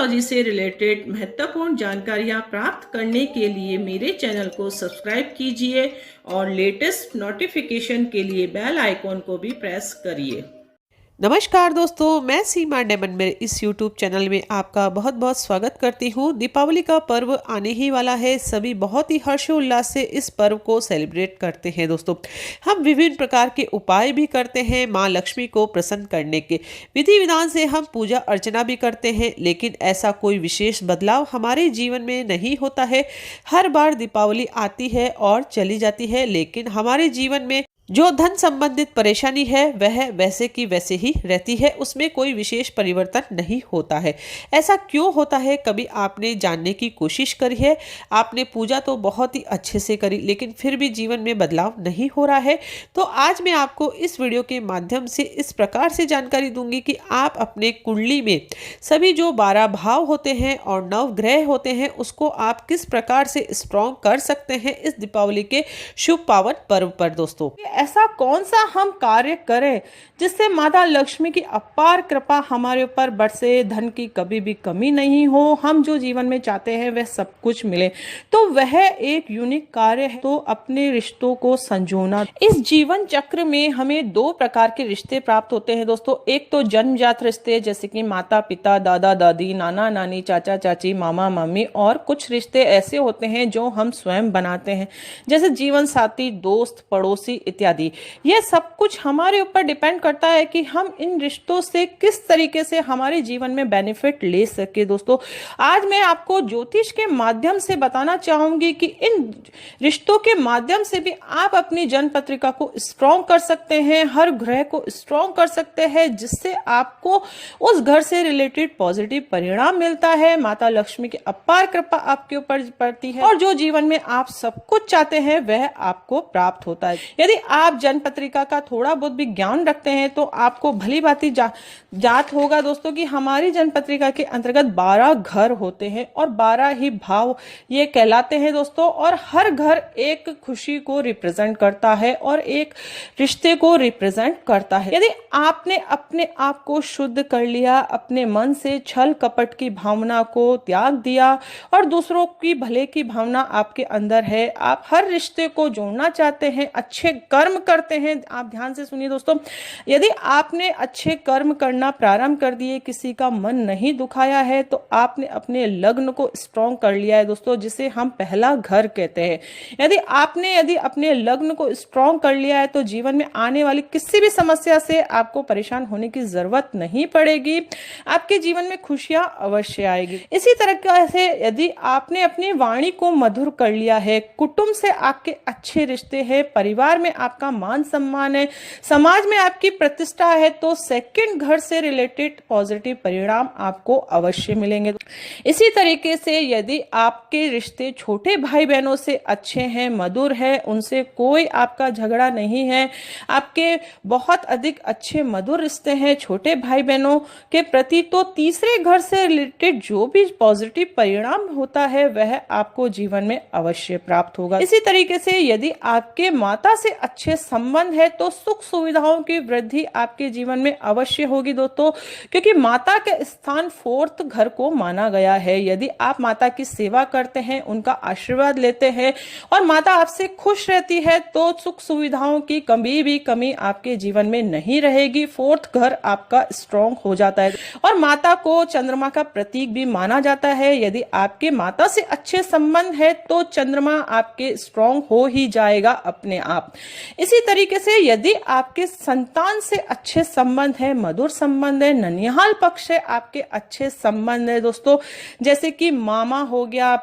Numerology से related महत्वपूर्ण जानकारियाँ प्राप्त करने के लिए मेरे चैनल को सब्सक्राइब कीजिए और लेटेस्ट नोटिफिकेशन के लिए बेल आइकॉन को भी प्रेस करिए। नमस्कार दोस्तों, मैं सीमा डेमन मेरे इस YouTube चैनल में आपका बहुत बहुत स्वागत करती हूँ। दीपावली का पर्व आने ही वाला है। सभी बहुत ही हर्षोल्लास से इस पर्व को सेलिब्रेट करते हैं। दोस्तों, हम विभिन्न प्रकार के उपाय भी करते हैं माँ लक्ष्मी को प्रसन्न करने के। विधि विधान से हम पूजा अर्चना भी करते हैं, लेकिन ऐसा कोई विशेष बदलाव हमारे जीवन में नहीं होता है। हर बार दीपावली आती है और चली जाती है, लेकिन हमारे जीवन में जो धन संबंधित परेशानी है वह वैसे की वैसे ही रहती है, उसमें कोई विशेष परिवर्तन नहीं होता है। ऐसा क्यों होता है? कभी आपने जानने की कोशिश करी है? आपने पूजा तो बहुत ही अच्छे से करी, लेकिन फिर भी जीवन में बदलाव नहीं हो रहा है। तो आज मैं आपको इस वीडियो के माध्यम से इस प्रकार से जानकारी दूंगी कि आप अपने कुंडली में सभी जो 12 भाव होते हैं और 9 ग्रह होते हैं, उसको आप किस प्रकार से स्ट्रॉन्ग कर सकते हैं इस दीपावली के शुभ पावन पर्व पर। दोस्तों, ऐसा कौन सा हम कार्य करें जिससे माता लक्ष्मी की अपार कृपा हमारे ऊपर बरसे, धन की कभी भी कमी नहीं हो, हम जो जीवन में चाहते हैं वह सब कुछ मिले? तो वह एक यूनिक कार्य है, तो अपने रिश्तों को संजोना। इस जीवन चक्र में हमें 2 प्रकार के रिश्ते प्राप्त होते हैं दोस्तों। एक तो जन्मजात रिश्ते, जैसे कि माता पिता, दादा दादी, नाना नानी, चाचा चाची, मामा मामी, और कुछ रिश्ते ऐसे होते हैं जो हम स्वयं बनाते हैं, जैसे जीवन साथी, दोस्त, पड़ोसी इत्यादि। यह सब कुछ हमारे ऊपर डिपेंड करता है कि हम इन रिश्तों से किस तरीके से हमारे जीवन में बेनिफिट ले सके। दोस्तों, आज मैं आपको ज्योतिष के माध्यम से बताना चाहूंगी कि इन रिश्तों के माध्यम से भी आप अपनी जन्म पत्रिका को स्ट्रॉन्ग कर सकते हैं, हर ग्रह को स्ट्रॉन्ग कर सकते हैं, जिससे आपको उस घर से रिलेटेड पॉजिटिव परिणाम मिलता है। माता लक्ष्मी की अपार कृपा आपके ऊपर पड़ती है और जो जीवन में आप सब कुछ चाहते हैं वह आपको प्राप्त होता है। यदि आप जन्म पत्रिका का थोड़ा बहुत भी ज्ञान रखते हैं तो आपको भली भांति जात होगा दोस्तों कि हमारी जन्म पत्रिका के अंतर्गत 12 घर होते हैं और 12 ही भाव ये कहलाते हैं दोस्तों। और हर घर एक खुशी को रिप्रेजेंट करता है और एक रिश्ते को रिप्रेजेंट करता है। यदि आपने अपने आप को शुद्ध कर लिया, अपने मन से छल कपट की भावना को त्याग दिया और दूसरों की भले की भावना आपके अंदर है, आप हर रिश्ते को जोड़ना चाहते हैं, अच्छे कर्म करते हैं। आप ध्यान से सुनिए दोस्तों, यदि आपने अच्छे कर्म करना प्रारंभ कर दिए, किसी का मन नहीं दुखाया है, तो आपने अपने लग्न को स्ट्रॉन्ग कर लिया है दोस्तों, जिसे हम पहला घर कहते हैं। यदि अपने लग्न को स्ट्रॉन्ग कर लिया है तो जीवन में आने वाली किसी भी समस्या से आपको परेशान होने की जरूरत नहीं पड़ेगी। आपके जीवन में खुशियां अवश्य आएगी। इसी तरह से यदि आपने अपनी वाणी को मधुर कर लिया है, कुटुंब से आपके अच्छे रिश्ते हैं, परिवार में आपका मान सम्मान है, समाज में आपकी प्रतिष्ठा है, तो सेकंड घर से रिलेटेड पॉजिटिव परिणाम आपको अवश्य मिलेंगे। इसी तरीके से यदि आपके रिश्ते छोटे भाई बहनों से अच्छे हैं, मधुर है, उनसे कोई आपका झगड़ा नहीं है, आपके बहुत अधिक अच्छे मधुर रिश्ते हैं छोटे भाई बहनों के प्रति, तो तीसरे घर से रिलेटेड जो भी पॉजिटिव परिणाम होता है वह आपको जीवन में अवश्य प्राप्त होगा। इसी तरीके से यदि आपके माता से अच्छे संबंध है तो सुख सुविधाओं की वृद्धि आपके जीवन में अवश्य होगी दोस्तों, क्योंकि माता के स्थान 4th घर को माना गया है। यदि आप माता की सेवा करते हैं, उनका आशीर्वाद लेते हैं और माता आपसे खुश रहती है, तो सुख सुविधाओं की कमी आपके जीवन में नहीं रहेगी। 4th घर आपका स्ट्रॉन्ग हो जाता है और माता को चंद्रमा का प्रतीक भी माना जाता है। यदि आपके माता से अच्छे संबंध है तो चंद्रमा आपके स्ट्रॉन्ग हो ही जाएगा अपने आप। इसी तरीके से यदि आपके संतान से अच्छे संबंध है, मधुर संबंध है, ननिहाल पक्ष से आपके अच्छे संबंध है दोस्तों, जैसे कि मामा हो गया,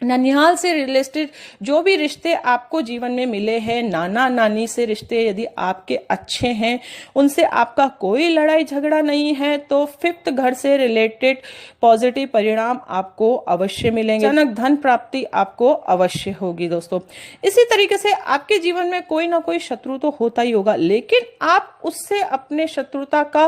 ननिहाल से रिलेटेड जो भी रिश्ते आपको जीवन में मिले हैं, नाना नानी से रिश्ते यदि आपके अच्छे हैं, उनसे आपका कोई लड़ाई झगड़ा नहीं है, तो 5th घर से रिलेटेड पॉजिटिव परिणाम आपको अवश्य मिलेंगे। अचानक धन प्राप्ति आपको अवश्य होगी दोस्तों। इसी तरीके से आपके जीवन में कोई ना कोई शत्रु तो होता ही होगा, लेकिन आप उससे अपने शत्रुता का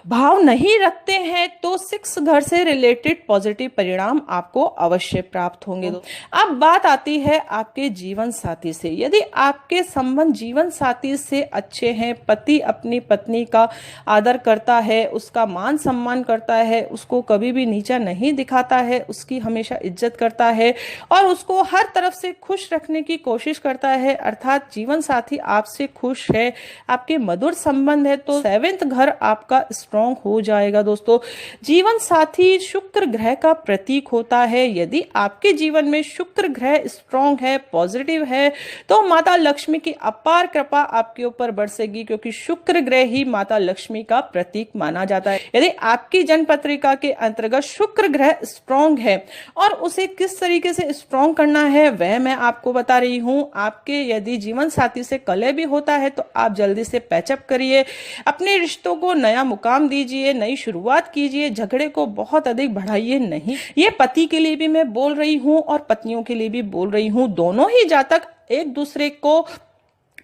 भाव नहीं रखते हैं, तो 6th घर से रिलेटेड पॉजिटिव परिणाम आपको अवश्य प्राप्त होंगे। अब बात आती है आपके जीवन साथी से। यदि आपके संबंध जीवन साथी से अच्छे हैं, पति अपनी पत्नी का आदर करता है, उसका मान सम्मान करता है, उसको कभी भी नीचा नहीं दिखाता है, उसकी हमेशा इज्जत करता है और उसको हर तरफ से खुश रखने की कोशिश करता है, अर्थात जीवन साथी आपसे खुश है, आपके मधुर संबंध है, तो 7th घर आपका स्ट्रांग हो जाएगा दोस्तों। जीवन साथी शुक्र ग्रह का प्रतीक होता है। यदि आपके जीवन में शुक्र ग्रह स्ट्रांग है, पॉजिटिव है, तो माता लक्ष्मी की अपार कृपा आपके ऊपर बरसेगी, क्योंकि शुक्र ग्रह ही माता लक्ष्मी का प्रतीक माना जाता है। यदि आपकी जन्म पत्रिका के अंतर्गत शुक्र ग्रह स्ट्रांग है और उसे किस तरीके से स्ट्रांग करना है वह मैं आपको बता रही हूं। आपके यदि जीवन साथी से कलह भी होता है तो आप जल्दी से पैचअप करिए, अपने रिश्तों को नया मुकाम दीजिए, नई शुरुआत कीजिए, झगड़े को बहुत अधिक बढ़ाइए नहीं। ये पति के लिए भी मैं बोल रही हूं और पत्नियों के लिए भी बोल रही हूं। दोनों ही जातक एक दूसरे को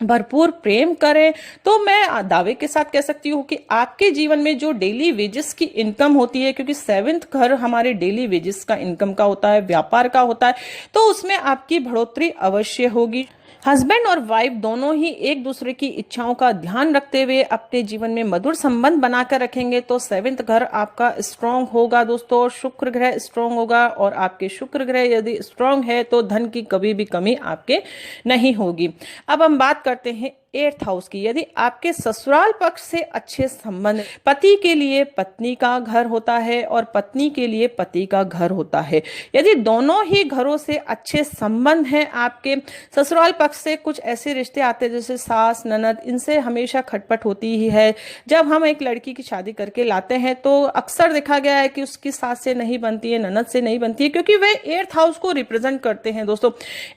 भरपूर प्रेम करें तो मैं दावे के साथ कह सकती हूँ कि आपके जीवन में जो डेली वेजेस की इनकम होती है, क्योंकि 7th घर हमारे डेली वेजेस का इनकम का होता है, व्यापार का होता है, तो उसमें आपकी बढ़ोतरी अवश्य होगी। हस्बैंड और वाइफ दोनों ही एक दूसरे की इच्छाओं का ध्यान रखते हुए अपने जीवन में मधुर संबंध बनाकर रखेंगे तो 7th घर आपका स्ट्रांग होगा दोस्तों। शुक्र ग्रह स्ट्रांग होगा और आपके शुक्र ग्रह यदि स्ट्रांग है तो धन की कभी भी कमी आपके नहीं होगी। अब हम बात करते हैं 8th हाउस की। यदि आपके ससुराल पक्ष से अच्छे संबंध, पति के लिए पत्नी का घर होता है और पत्नी के लिए पति का घर होता है, यदि दोनों ही घरों से अच्छे संबंध हैं, आपके ससुराल पक्ष से कुछ ऐसे रिश्ते आते हैं जैसे सास ननद, इनसे हमेशा खटपट होती ही है। जब हम एक लड़की की शादी करके लाते हैं तो अक्सर देखा गया है कि उसकी सास से नहीं बनती है, ननद से नहीं बनती है, क्योंकि वे 8th हाउस को रिप्रेजेंट करते हैं दोस्तों।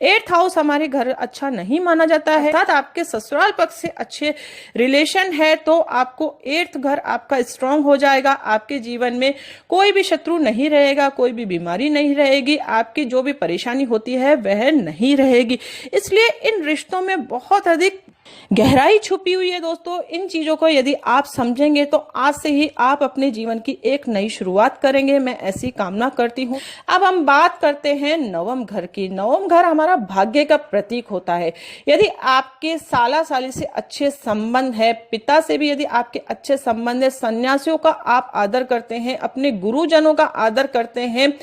8th हाउस हमारे घर अच्छा नहीं माना जाता है, अर्थात आपके ससुराल पक्ष से अच्छे रिलेशन है तो आपको 8th घर आपका स्ट्रांग हो जाएगा। आपके जीवन में कोई भी शत्रु नहीं रहेगा, कोई भी बीमारी नहीं रहेगी, आपकी जो भी परेशानी होती है वह नहीं रहेगी। इसलिए इन रिश्तों में बहुत अधिक गहराई छुपी हुई है दोस्तों। इन चीजों को यदि आप समझेंगे तो आज से ही आप अपने जीवन की एक नई शुरुआत करेंगे, मैं ऐसी कामना करती हूँ। अब हम बात करते हैं 9वें घर की। 9वां घर हमारा भाग्य का प्रतीक होता है। यदि आपके साला साली से अच्छे संबंध है, पिता से भी यदि आपके अच्छे संबंध है, सन्यासियों का आप आदर करते हैं, अपने गुरुजनों का आदर करते हैं,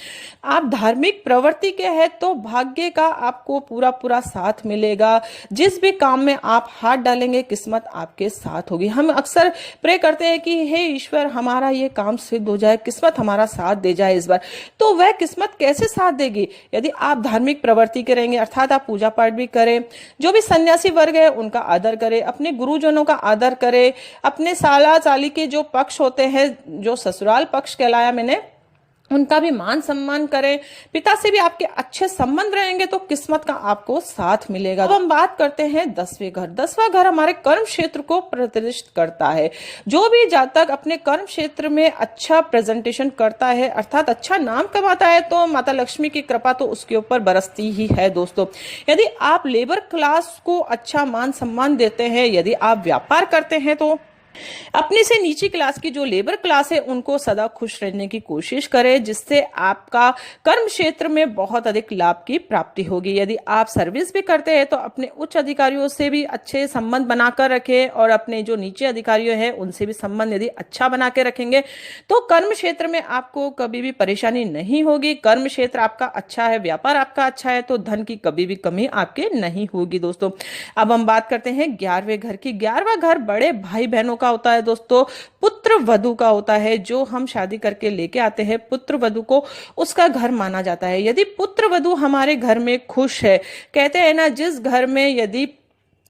आप धार्मिक प्रवृत्ति के हैं, तो भाग्य का आपको पूरा पूरा साथ मिलेगा। जिस भी काम में आप हाथ डालेंगे किस्मत आपके साथ होगी। हम अक्सर प्रे करते हैं कि हे ईश्वर हमारा ये काम सिद्ध हो जाए, किस्मत हमारा साथ दे जाए इस बार। तो वह किस्मत कैसे साथ देगी? यदि आप धार्मिक प्रवृत्ति करेंगे, अर्थात आप पूजा पाठ भी करें, जो भी सन्यासी वर्ग है उनका आदर करें, अपने गुरुजनों का आदर करें, अपने साला साली के जो पक्ष होते हैं, जो ससुराल पक्ष कहलाया मैंने, उनका भी मान सम्मान करें, पिता से भी आपके अच्छे संबंध रहेंगे तो किस्मत का आपको साथ मिलेगा। अब हम बात करते हैं 10वें घर। 10वां घर हमारे कर्म क्षेत्र को प्रतिष्ठित करता है। जो भी जातक अपने कर्म क्षेत्र में अच्छा प्रेजेंटेशन करता है, अर्थात अच्छा नाम कमाता है, तो माता लक्ष्मी की कृपा तो उसके ऊपर बरसती ही है दोस्तों। यदि आप लेबर क्लास को अच्छा मान सम्मान देते हैं, यदि आप व्यापार करते हैं, तो अपने से नीची क्लास की जो लेबर क्लास है उनको सदा खुश रहने की कोशिश करें, जिससे आपका कर्म क्षेत्र में बहुत अधिक लाभ की प्राप्ति होगी। यदि आप सर्विस भी करते हैं तो अपने उच्च अधिकारियों से भी अच्छे संबंध बनाकर रखें और अपने जो नीचे अधिकारी हैं उनसे भी संबंध यदि अच्छा बना के रखेंगे तो कर्म क्षेत्र में आपको कभी भी परेशानी नहीं होगी। कर्म क्षेत्र आपका अच्छा है, व्यापार आपका अच्छा है, तो धन की कभी भी कमी आपके नहीं होगी दोस्तों। अब हम बात करते हैं 11वें घर की। 11वां घर बड़े भाई बहनों होता है दोस्तों, पुत्र वधु का होता है। जो हम शादी करके लेके आते हैं पुत्र वधु को, उसका घर माना जाता है। यदि पुत्र वधु हमारे घर में खुश है, कहते हैं ना, जिस घर में यदि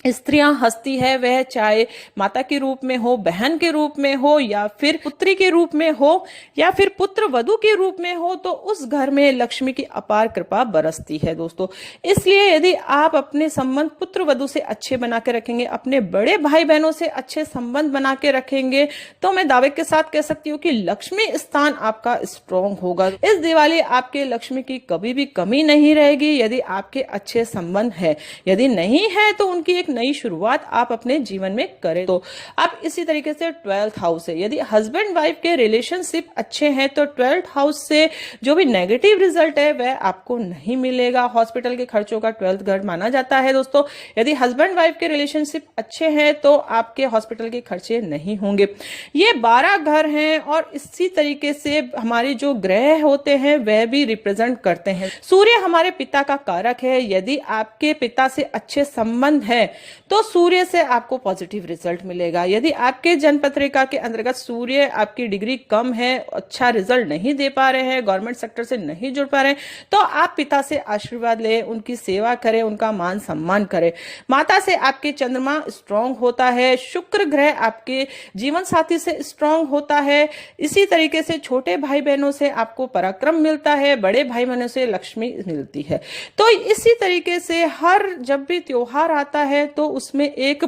स्त्रियां हंसती है, वह चाहे माता के रूप में हो, बहन के रूप में हो, या फिर पुत्री के रूप में हो, या फिर पुत्र वधु के रूप में हो, तो उस घर में लक्ष्मी की अपार कृपा बरसती है दोस्तों। इसलिए यदि आप अपने संबंध पुत्र वधु से अच्छे बना के रखेंगे, अपने बड़े भाई बहनों से अच्छे संबंध बना के रखेंगे, तो मैं दावे के साथ कह सकती हूँ कि लक्ष्मी स्थान आपका स्ट्रॉन्ग होगा। इस दिवाली आपके लक्ष्मी की कभी भी कमी नहीं रहेगी, यदि आपके अच्छे संबंध है। यदि नहीं है तो उनकी एक नई शुरुआत आप अपने जीवन में करें। तो आप इसी तरीके से 12th हाउस है, यदि हस्बैंड वाइफ के रिलेशनशिप अच्छे हैं तो 12th हाउस से जो भी नेगेटिव रिजल्ट है वह आपको नहीं मिलेगा। हॉस्पिटल के खर्चों का 12th घर माना जाता है दोस्तों। यदि हस्बैंड वाइफ के रिलेशनशिप अच्छे हैं तो आपके हॉस्पिटल के खर्चे नहीं होंगे। ये 12 घर हैं और इसी तरीके से हमारे जो ग्रह होते हैं वह भी रिप्रेजेंट करते हैं। सूर्य हमारे पिता का कारक है। यदि आपके पिता से अच्छे संबंध है तो सूर्य से आपको पॉजिटिव रिजल्ट मिलेगा। यदि आपके जन्म पत्रिका के अंतर्गत सूर्य आपकी डिग्री कम है, अच्छा रिजल्ट नहीं दे पा रहे हैं, गवर्नमेंट सेक्टर से नहीं जुड़ पा रहे हैं, तो आप पिता से आशीर्वाद लें, उनकी सेवा करें, उनका मान सम्मान करें। माता से आपके चंद्रमा स्ट्रांग होता है, शुक्र ग्रह आपके जीवन साथी से स्ट्रांग होता है। इसी तरीके से छोटे भाई बहनों से आपको पराक्रम मिलता है, बड़े भाई बहनों से लक्ष्मी मिलती है। तो इसी तरीके से हर जब भी त्योहार आता है तो उसमें एक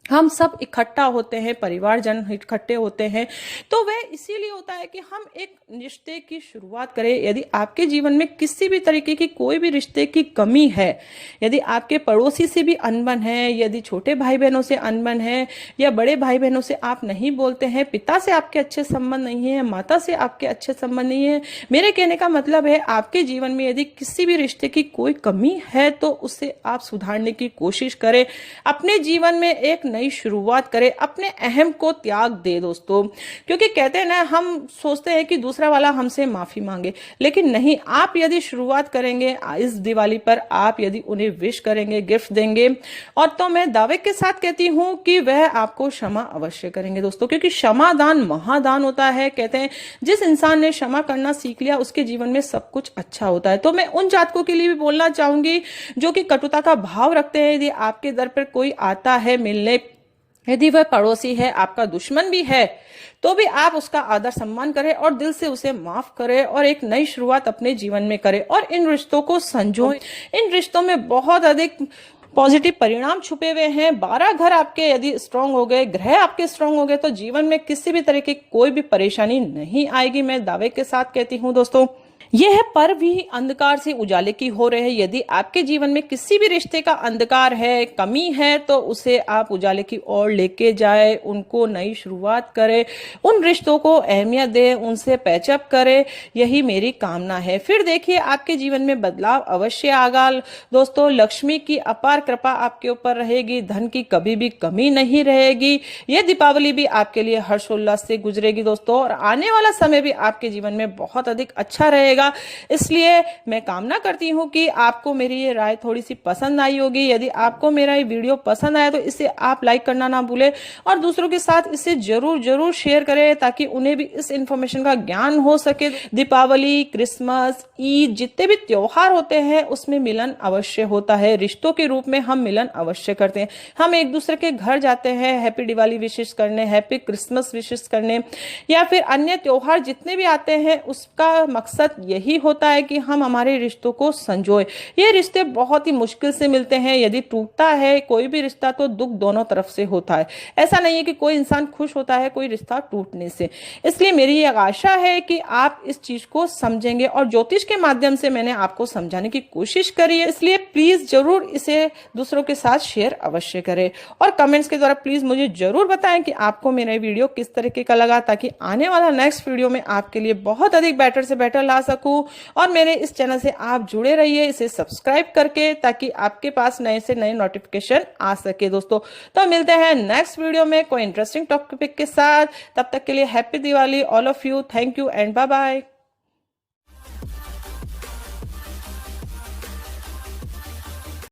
हम सब इकट्ठा होते हैं, परिवारजन इकट्ठे होते हैं, तो वह इसीलिए होता है कि हम एक रिश्ते की शुरुआत करें। यदि आपके जीवन में किसी भी तरीके की कोई भी रिश्ते की कमी है, यदि आपके पड़ोसी से भी अनबन है, यदि छोटे भाई बहनों से अनबन है या बड़े भाई बहनों से आप नहीं बोलते हैं, पिता से आपके अच्छे संबंध नहीं है, माता से आपके अच्छे संबंध नहीं है, मेरे कहने का मतलब है आपके जीवन में यदि किसी भी रिश्ते की कोई कमी है तो उसे आप सुधारने की कोशिश करें। अपने जीवन में एक नई शुरुआत करें, अपने अहम को त्याग दे दोस्तों। क्योंकि कहते हैं ना, हम सोचते हैं कि दूसरा वाला हमसे माफी मांगे, लेकिन नहीं, आप यदि शुरुआत करेंगे इस दिवाली पर, आप यदि उन्हें विश करेंगे, गिफ्ट देंगे, और तो मैं दावे के साथ कहती हूं कि वह आपको क्षमा अवश्य करेंगे दोस्तों। क्योंकि क्षमा दान महादान होता है। कहते हैं जिस इंसान ने क्षमा करना सीख लिया उसके जीवन में सब कुछ अच्छा होता है। तो मैं उन जातकों के लिए भी बोलना चाहूंगी जो कि कटुता का भाव रखते हैं, यदि आपके दर पर कोई आता है मिलने, यदि वह पड़ोसी है, आपका दुश्मन भी है, तो भी आप उसका आदर सम्मान करें और दिल से उसे माफ करें और एक नई शुरुआत अपने जीवन में करें और इन रिश्तों को संजोएं। इन रिश्तों में बहुत अधिक पॉजिटिव परिणाम छुपे हुए हैं। 12 घर आपके यदि स्ट्रांग हो गए, ग्रह आपके स्ट्रांग हो गए, तो जीवन में किसी भी तरह की कोई भी परेशानी नहीं आएगी। मैं दावे के साथ कहती हूं दोस्तों। यह पर्व भी अंधकार से उजाले की हो रहे हैं। यदि आपके जीवन में किसी भी रिश्ते का अंधकार है, कमी है, तो उसे आप उजाले की ओर लेके जाए, उनको नई शुरुआत करें, उन रिश्तों को अहमियत दें, उनसे पैचअप करें, यही मेरी कामना है। फिर देखिए आपके जीवन में बदलाव अवश्य आएगा दोस्तों। लक्ष्मी की अपार कृपा आपके ऊपर रहेगी, धन की कभी भी कमी नहीं रहेगी। यह दीपावली भी आपके लिए हर्षोल्लास से गुजरेगी दोस्तों, और आने वाला समय भी आपके जीवन में बहुत अधिक अच्छा रहेगा। इसलिए मैं कामना करती हूं कि आपको मेरी ये राय थोड़ी सी पसंद आई होगी। यदि आपको मेरा ये वीडियो पसंद आया तो इसे आप लाइक करना ना भूलें और दूसरों के साथ इसे जरूर शेयर करें ताकि उन्हें भी इस इंफॉर्मेशन का ज्ञान हो सके। दीपावली, क्रिसमस, ईद, जितने भी त्योहार होते हैं उसमें मिलन अवश्य होता है। रिश्तों के रूप में हम मिलन अवश्य करते हैं। हम एक दूसरे के घर जाते हैं हैप्पी दिवाली विशेष करने, हैप्पी क्रिसमस विशेष करने, या फिर अन्य त्योहार जितने भी आते हैं, उसका मकसद यही होता है कि हम हमारे रिश्तों को संजोए। ये रिश्ते बहुत ही मुश्किल से मिलते हैं। यदि टूटता है कोई भी रिश्ता तो दुख दोनों तरफ से होता है। ऐसा नहीं है कि कोई इंसान खुश होता है कोई रिश्ता टूटने से। इसलिए मेरी ये आशा है कि आप इस चीज को समझेंगे और ज्योतिष के माध्यम से मैंने आपको समझाने की कोशिश करी है। इसलिए प्लीज जरूर इसे दूसरों के साथ शेयर अवश्य करें और कमेंट्स के द्वारा प्लीज मुझे जरूर बताएं कि आपको मेरा वीडियो किस तरीके का लगा, ताकि आने वाला नेक्स्ट वीडियो में आपके लिए बहुत अधिक बेटर से बेटर ला सकूं। और मेरे इस चैनल से आप जुड़े रहिए इसे सब्सक्राइब करके, ताकि आपके पास नए से नए नोटिफिकेशन आ सके दोस्तों। तो मिलते हैं नेक्स्ट वीडियो में कोई इंटरेस्टिंग टॉपिक के साथ। तब तक के लिए happy Diwali all of you. Thank you and bye bye.